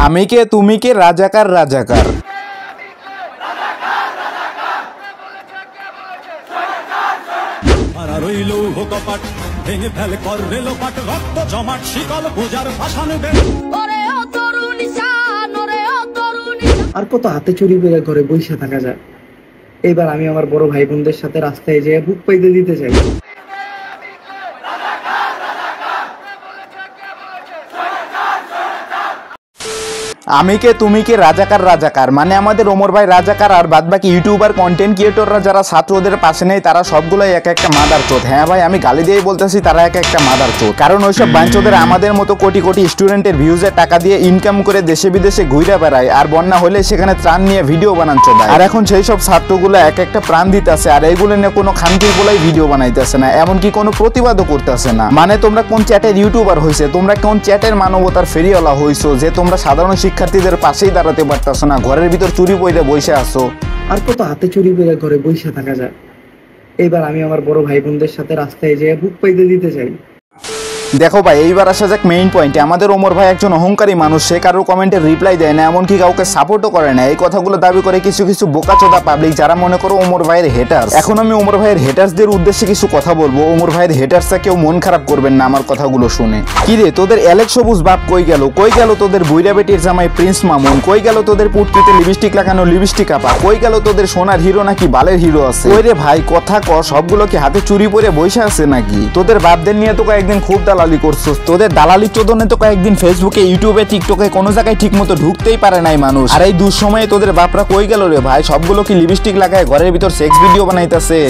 আমি কে তুমি কে রাজাকার রাজাকার। আর কত হাতে চুরি করে ঘরে বসে থাকা যায়। এবার আমি আমার বড় ভাই বোনদের সাথে রাস্তায় যেয়ে বুক পাইতে দিতে চাই। আমি কে তুমি কে রাজাকার রাজাকার মানে আমাদের ওমর ভাই রাজাকার, আর বাদ বাকি ইউটিউবার কন্টেন্ট ক্রিয়েটররা যারা ছাত্রদের পাশে নেই তারা সবগুলোই এক একটা মাদার চোদ। হ্যাঁ ভাই, আমি গালি দিয়েই বলতেছি তারা এক একটা মাদার চোদ। কারণ ওইসব বাঞ্চোদের আমাদের মতো কোটি কোটি স্টুডেন্টের ভিউজের টাকা দিয়ে ইনকাম করে দেশে বিদেশে ঘুরে বেড়ায়, আর বন্যা হলে সেখানে ত্রাণ নিয়ে ভিডিও বানাচ্ছে দেয়। আর এখন সেই সব ছাত্রগুলো এক একটা প্রাণ দিতেছে, আর এইগুলো নিয়ে কোনো খানকির বলাই ভিডিও বানাইতেছে না, এমনকি কোনো প্রতিবাদও করতেছে না। মানে তোমরা কোন চ্যাটের ইউটিউবার হয়েছে, তোমরা কোন চ্যাটের মানবতার ফেরিওয়ালা হয়েছো যে তোমরা সাধারণ শিক্ষার্থীদের পাশেই দাঁড়াতে পারতেছো না, ঘরের ভিতর চুরি পইরে বসে আসো। আর কত হাতে চুরি করে ঘরে বসে থাকা যায়। এবার আমি আমার বড় ভাই বোনদের সাথে রাস্তায় যেয়ে বুক পাইতে দিতে চাই। দেখো ভাই, এইবার আসা যাক মেইন পয়েন্টে। আমাদের ওমর ভাই একজন অহংকারী মানুষ, সে কারোর কমেন্টে রিপ্লাই দেয় না, এমনকি কাউকে সাপোর্টও করে না। এই কথাগুলো দাবি করে কিছু কিছু বোকাচোদা পাবলিক যারা মনে করো ওমর ভাইয়ের হেটার্স। এখন আমি ওমর ভাইয়ের হেটার্সদের উদ্দেশ্যে কিছু কথা বলবো। ওমর ভাইয়ের হেটার্সরা কেউ মন খারাপ করবেন না আমার কথাগুলো শুনে। কি রে, তোদের অ্যালেক্স সবুজ বাপ কই গেল? কই গেল তোদের বুইরা বেটির জামাই প্রিন্স মামুন? কই গেল তোদের পুটকিতে লিপস্টিক লাগানো লিপস্টিক আপা? কই গেল তোদের সোনার হিরো নাকি বালের হিরো আছে? ওই রে ভাই, কথা ক, সবগুলো কি হাতে চুরি পরে বসে আছে নাকি? তোদের বাপদের নিয়ে তো কয়েকদিন খুব দালালি করছস, তোদের দালালি চোদনে তো কয়েকদিন ফেসবুকে, ইউটিউবে, টিকটকে কোনো জায়গায় ঠিক মতো ঢুকতেই পারে নাই মানুষ। আর এই দুঃসময়ে তোদের বাপরা কই গেল রে ভাই? সবগুলো কি লিপস্টিক লাগায় ঘরের ভিতর সেক্স ভিডিও বানাইতেছে?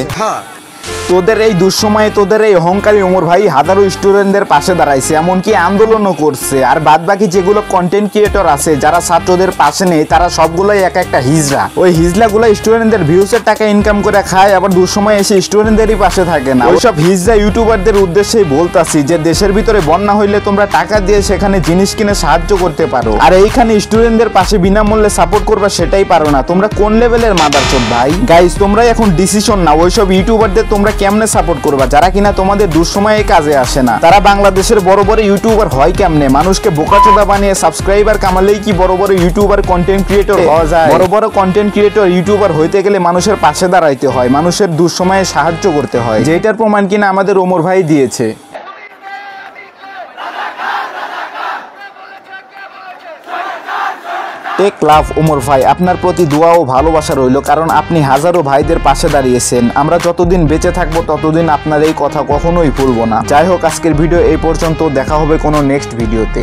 তোদের এই দুঃসময়ে তোদের এই অহংকারী ওমর ভাই হাজারো স্টুডেন্টদের পাশে দাঁড়াইছে, এমনকি আন্দোলনও করছে। আর বাদ বাকি যেগুলো কন্টেন্ট ক্রিয়েটর আছে যারা ছাত্রদের পাশে নেই, তারা সবগুলোই এক একটা হিজড়া। ওই হিজড়াগুলো স্টুডেন্টদের ভিউসের টাকা ইনকাম করে খায়, আবার দুঃসময় এসে স্টুডেন্টদেরই পাশে থাকে না। ওইসব হিজড়া ইউটিউবারদের উদ্দেশ্যেই বলতাছি যে দেশের ভিতরে বন্যা হইলে তোমরা টাকা দিয়ে সেখানে জিনিস কিনে সাহায্য করতে পারো, আর এইখানে স্টুডেন্টদের পাশে বিনামূল্যে সাপোর্ট করবা সেটাই পারো না। তোমরা কোন লেভেলের মাদারচোদ ভাই? গাইস, তোমরাই এখন ডিসিশন নাও, ওইসব ইউটিউবারদের তোমরা কেমনে সাপোর্ট করবা যারা কিনা তোমাদের দুঃসময়ে কাজে আসে না? তারা বাংলাদেশের বড় বড় ইউটিউবার হয় কেমনে? মানুষকে বোকাচোদা বানিয়ে সাবস্ক্রাইবার কামালেই কি বড় বড় ইউটিউবার কন্টেন্ট ক্রিয়েটর হওয়া যায়? বড় বড় কন্টেন্ট ক্রিয়েটর ইউটিউবার হইতে গেলে মানুষের পাশে দাঁড়াইতে হয়, মানুষের দুঃসময়ে সাহায্য করতে হয়, যেটার প্রমাণ কিনা আমাদের ওমর ভাই দিয়েছে। টেক লাভ ওমর ভাই, আপনার প্রতি দোয়া ও ভালোবাসা রইল, কারণ আপনি হাজারো ভাইদের পাশে দাঁড়িয়েছেন। আমরা যতদিন বেঁচে থাকবো ততদিন আপনার এই কথা কখনোই ভুলবো না। যাই হোক, আজকের ভিডিও এই পর্যন্ত, দেখা হবে কোনো নেক্সট ভিডিওতে।